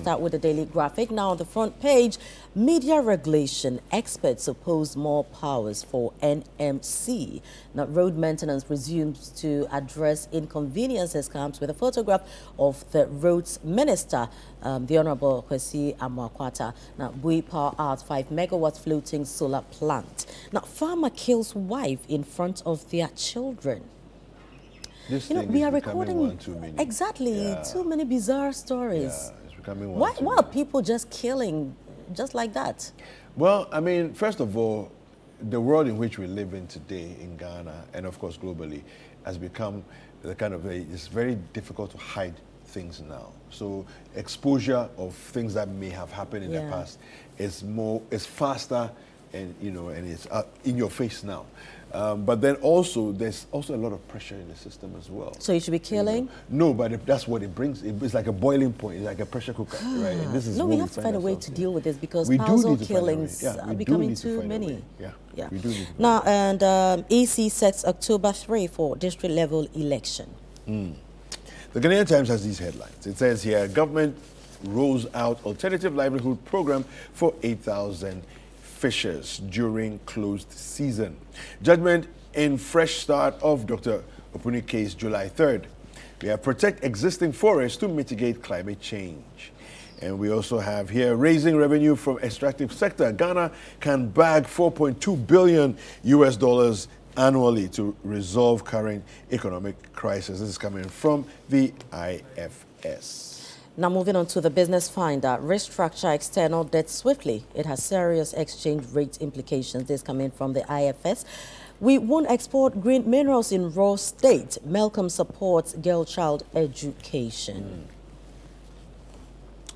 start with the Daily Graphic. Now on the front page, media regulation. Experts oppose more powers for NMC. Now road maintenance resumes to address inconveniences, comes with a photograph of the roads minister, the Honorable Kwesi Amwakwata. Now we power out 5 megawatt floating solar plant. Now farmer kills wife in front of their children. This we are recording one too many. Exactly, too many bizarre stories. Yeah, it's becoming one Why are people just killing just like that? Well, I mean, first of all, the world in which we live in today in Ghana and of course globally has become the kind of it's very difficult to hide things now. So exposure of things that may have happened in the past is faster, and and it's in your face now. But then also, there's also a lot of pressure in the system as well. So you should be killing? No, but that's what it brings. It's like a boiling point. It's like a pressure cooker, right? And this is we have to find a way to deal with this because we puzzle killings are becoming too many. Yeah. We do need to now, and EC sets October 3 for district level election. The Ghanaian Times has these headlines. It says here, government rolls out alternative livelihood program for 8,000 fishers during closed season. Judgment in fresh start of Dr. Opuni case July 3rd. We have protect existing forests to mitigate climate change. And we also have here raising revenue from extractive sector. Ghana can bag $4.2 billion annually to resolve current economic crisis. This is coming from the IFS. Now moving on to the Business Finder, restructure external debt swiftly. It has serious exchange rate implications. This coming from the IFS. We won't export green minerals in raw state. Malcolm supports girl-child education.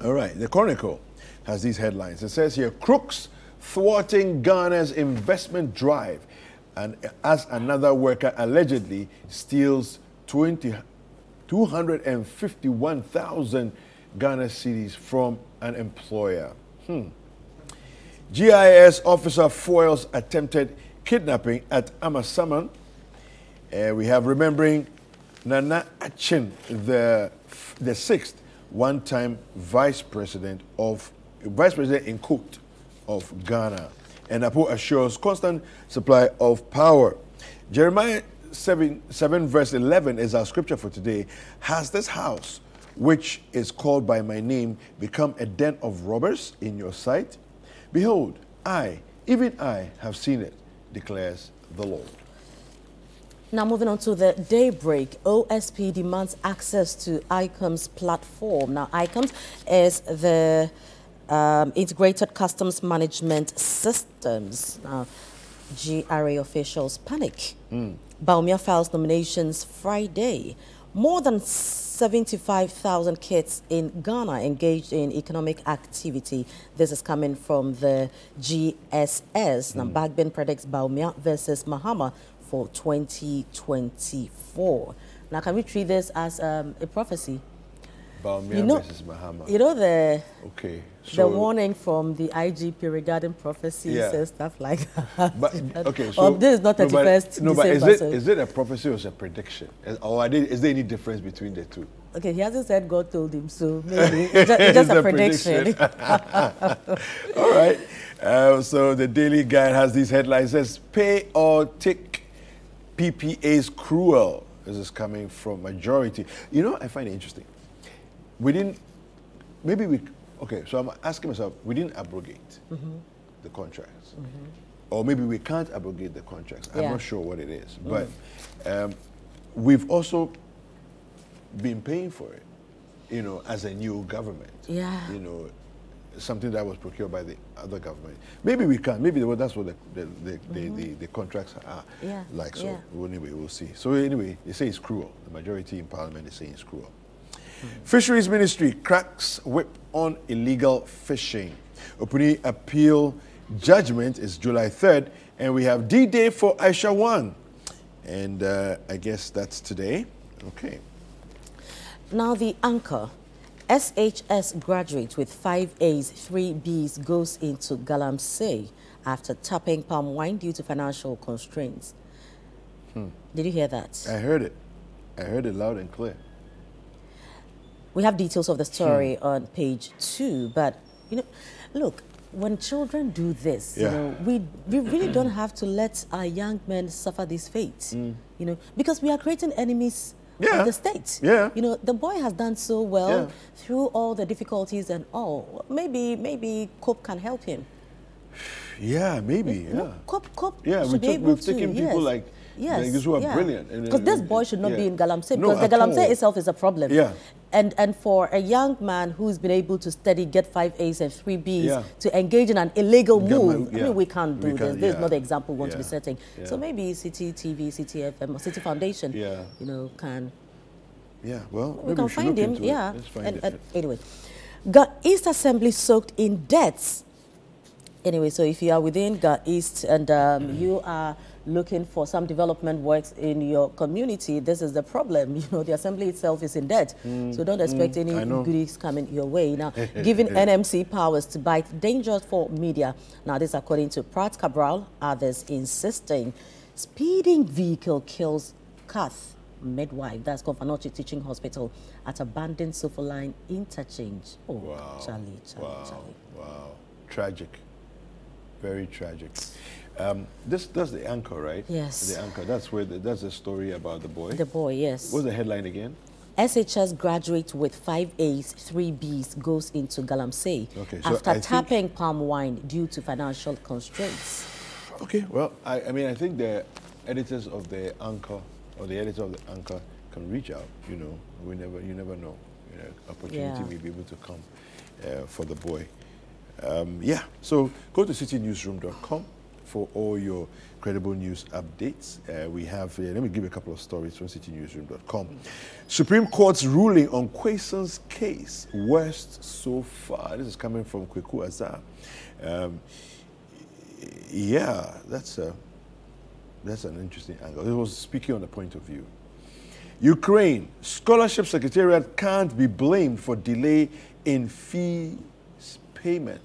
All right, the Chronicle has these headlines. It says here, crooks thwarting Ghana's investment drive, and as another worker allegedly steals 251,000 Ghana cedis from an employer. GIS officer foils attempted kidnapping at Amasaman. We have remembering Nana Achin, the sixth one-time vice president in court of Ghana. And Apo assures constant supply of power. Jeremiah 7 verse 11 is our scripture for today. Has this house, which is called by my name, become a den of robbers in your sight? Behold, even I have seen it, declares the Lord. Now moving on to the Daybreak, OSP demands access to ICOM's platform. Now ICOMS is the Integrated Customs Management Systems. Now GRA officials panic. Baumia files nominations Friday. More than 75,000 kids in Ghana engaged in economic activity. This is coming from the GSS. Now, Bagbin predicts Baumia versus Mahama for 2024. Now, can we treat this as a prophecy? Baumia versus Mahama. You know the so warning from the IGP regarding prophecies and stuff like that. But so this is not 31st December. But is it a prophecy or is it a prediction? Or is there any difference between the two? Okay, he hasn't said God told him, so maybe it's just a prediction. All right. So the Daily Guide has these headlines. It says, pay or take PPAs cruel. This is coming from majority. You know, I find it interesting. So I'm asking myself, we didn't abrogate the contracts. Or maybe we can't abrogate the contracts. I'm not sure what it is. But we've also been paying for it, as a new government. Something that was procured by the other government. Maybe we can. Maybe that's what the contracts are like. So anyway, we'll see. So anyway, they say it's cruel. The majority in Parliament is saying it's cruel. Fisheries Ministry cracks whip on illegal fishing. Opuni appeal judgment is July 3rd, and we have D-Day for Aisha 1. And I guess that's today. Okay. Now the anchor. SHS graduate with 5 A's, 3 B's goes into Galamsey after tapping palm wine due to financial constraints. Did you hear that? I heard it. I heard it loud and clear. We have details of the story on page 2, but you know, look, when children do this, you know, we really don't have to let our young men suffer this fate, you know, because we are creating enemies of the state. You know, the boy has done so well through all the difficulties and all. Maybe COPE can help him. Yeah, maybe. No, COPE yeah, should be able we've taken people like this who are brilliant. Because this boy should not be in Galamsey, because the Galamsey itself is a problem. And for a young man who's been able to study, get 5 A's and 3 B's to engage in an illegal move, I mean, we can't do this. This is not the example we want to be setting. So maybe Citi TV, Citi FM, or Citi Foundation, you know, can... well, we can find him, Let's find it. Anyway, got East Assembly soaked in debts. Anyway, so if you are within Ga East and you are looking for some development works in your community, this is the problem. You know, the assembly itself is in debt. So don't expect any goodies coming your way. Now, giving NMC powers to bite, dangerous for media. Now, this according to Pratt Cabral, others insisting. Speeding vehicle kills Kath midwife. That's Confanochi Teaching Hospital at abandoned Sofoline interchange. Oh, wow. Charlie. Wow. Tragic. Very tragic. That's the anchor, right? Yes. The anchor. That's the story about the boy. The boy, yes. What's the headline again? SHS graduate with 5 A's, 3 B's goes into Galamsey after tapping palm wine due to financial constraints. Okay. Well, I mean, I think the editors of the anchor or the editor of the anchor can reach out. You know, you never know. You know, opportunity may be able to come for the boy. So go to citinewsroom.com for all your credible news updates. We have, let me give you a couple of stories from citinewsroom.com. Supreme Court's ruling on Quayson's case, worst so far. This is coming from Kweku Azar. That's an interesting angle. It was speaking on the point of view. Ukraine, Scholarship Secretariat can't be blamed for delay in fees payments.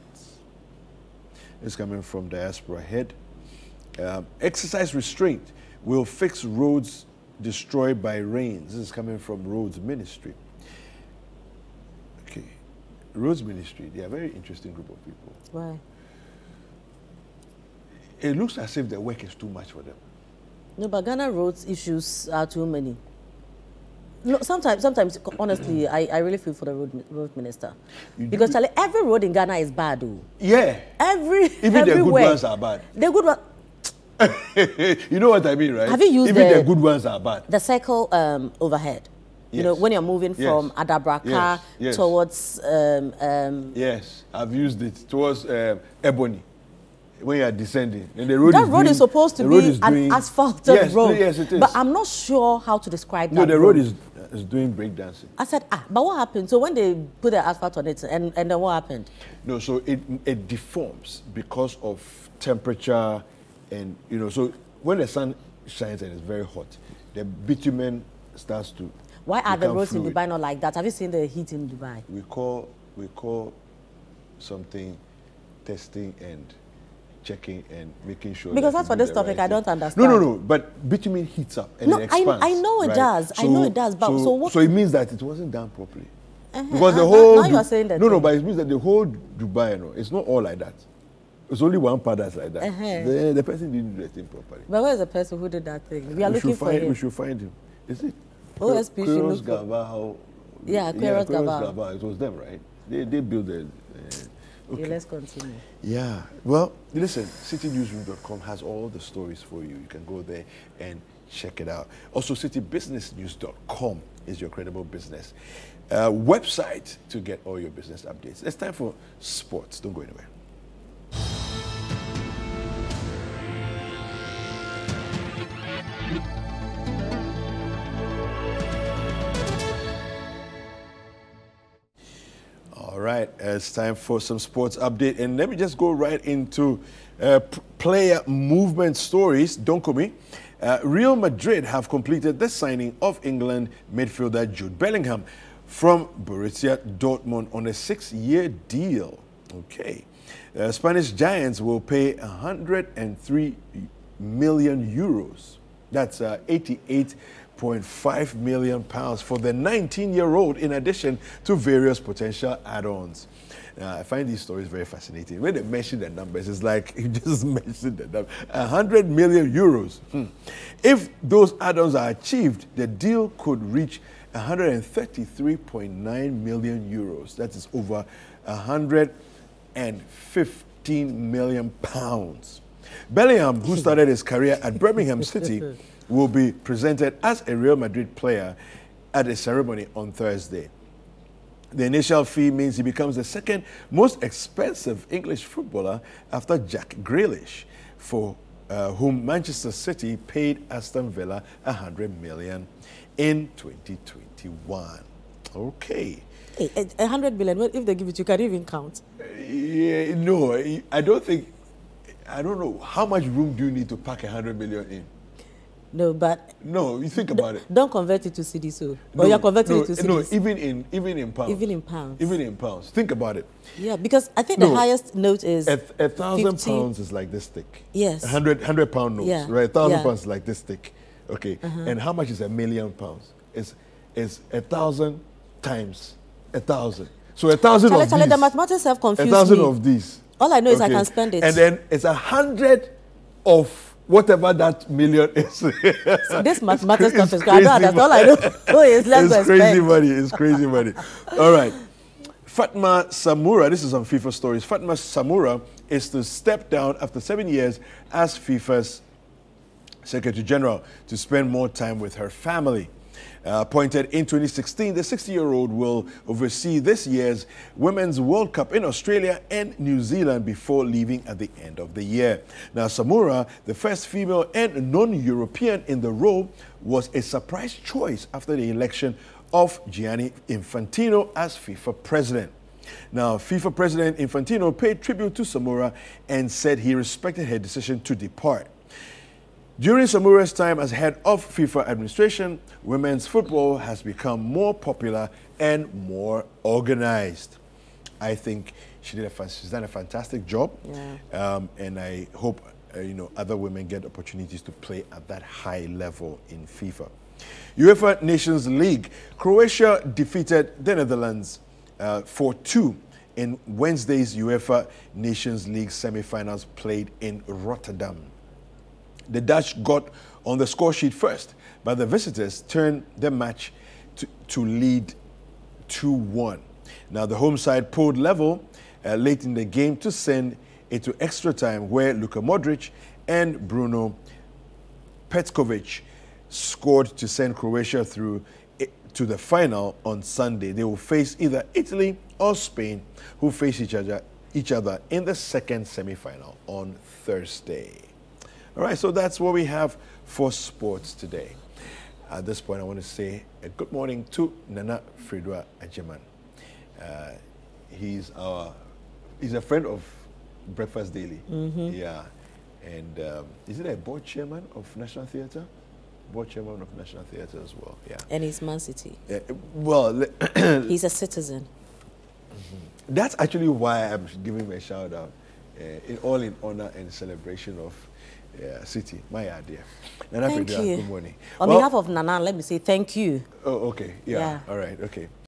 It's coming from Diaspora Head. Exercise restraint will fix roads destroyed by rains. This is coming from Roads Ministry. Okay. Roads Ministry, they are a very interesting group of people. Why? It looks as if the work is too much for them. No, but Ghana roads issues are too many. No, sometimes, honestly, I really feel for the road minister. Because Charlie, every road in Ghana is bad, though. Yeah. Even the good ones are bad. The good ones. You know what I mean, right? Have you used Even the good ones are bad. The circle overhead. You know, when you're moving from Adabraka towards... yes, I've used it towards Ebony. When you are descending, and the road is supposed to be an asphalted road. Yes, it is. But I'm not sure how to describe that. No, the road is doing breakdancing. I said, but what happened? So when they put the asphalt on it, and then what happened? No, so it deforms because of temperature, and you know, so when the sun shines and it's very hot, the bitumen starts to. Why are the roads in Dubai not like that? Have you seen the heat in Dubai? We call something testing and checking and making sure. Because that's for this topic, I don't understand. No. But bitumen heats up and it expands. I know it does. I know it does. But so what? So it means that it wasn't done properly. Because the whole. Now you are saying that. No, but it means that the whole Dubai, it's not all like that. It's only one part that's like that. The person didn't do the thing properly. But where is the person who did that thing? We are looking for him. We should find him. Is it? OSP should look for. Yeah, Queiroz Gaba. It was them, right? They built the. Okay, let's continue. Yeah. Well, listen, citinewsroom.com has all the stories for you. You can go there and check it out. Also, citybusinessnews.com is your credible business website to get all your business updates. It's time for sports. Don't go anywhere. All right, it's time for some sports update. And let me just go right into player movement stories. Don't call me. Real Madrid have completed the signing of England midfielder Jude Bellingham from Borussia Dortmund on a 6-year deal. Okay. Spanish Giants will pay 103 million euros That's 88.5 million pounds for the 19-year-old, in addition to various potential add-ons. I find these stories very fascinating. When they mention the numbers, it's like you just mentioned the number. 100 million euros. If those add-ons are achieved, the deal could reach 133.9 million euros. That is over 115 million pounds. Bellingham, who started his career at Birmingham City, will be presented as a Real Madrid player at a ceremony on Thursday. The initial fee means he becomes the second most expensive English footballer after Jack Grealish, for whom Manchester City paid Aston Villa 100 million in 2021. Okay. Hey, 100 million, if they give it, you can even count. Yeah, no, I don't know. How much room do you need to pack 100 million in? No, but... No, you think about it. Don't convert it to Citi, so. Or you're converting it to Citi. No, even in pounds. Even in pounds. Even in pounds. Think about it. Yeah, because I think the highest note is... £1,000 is like this thick. Yes. 100 pound notes, yeah. right? £1,000 is like this thick. Okay. And how much is £1 million? It's 1,000 times 1,000. So 1,000 of these. The mathematics have confused 1,000 me. of these. All I know is I can spend it. And then it's 100 of whatever that million is. So this mathematics stuff is crazy. That's all I know. It's crazy money. It's crazy money. All right. Fatma Samura, this is on FIFA Stories. Fatma Samura is to step down after 7 years as FIFA's Secretary General to spend more time with her family. Appointed in 2016, the 60-year-old will oversee this year's Women's World Cup in Australia and New Zealand before leaving at the end of the year. Now, Samura, the first female and non-European in the role, was a surprise choice after the election of Gianni Infantino as FIFA president. Now, FIFA President Infantino paid tribute to Samura and said he respected her decision to depart. During Samura's time as head of FIFA administration, women's football has become more popular and more organized. I think she's done a fantastic job, and I hope other women get opportunities to play at that high level in FIFA. UEFA Nations League, Croatia defeated the Netherlands 4-2 in Wednesday's UEFA Nations League semi-finals played in Rotterdam. The Dutch got on the score sheet first, but the visitors turned the match to lead 2-1. Now, the home side pulled level late in the game to send it to extra time, where Luka Modric and Bruno Petkovic scored to send Croatia through to the final on Sunday. They will face either Italy or Spain, who face each other in the second semi-final on Thursday. All right, so that's what we have for sports today. At this point, I want to say a good morning to Nana Fridwa Ajeman. He's a friend of Breakfast Daily. Yeah, and is it a board chairman of National Theatre? Board chairman of National Theatre as well. Yeah, and he's Man City. Well, he's a citizen. That's actually why I'm giving him a shout out, all in honor and celebration of Citi, my idea. Nana, thank you. Good morning. On behalf of Nana, let me say thank you. Oh, okay. Yeah. All right. Okay.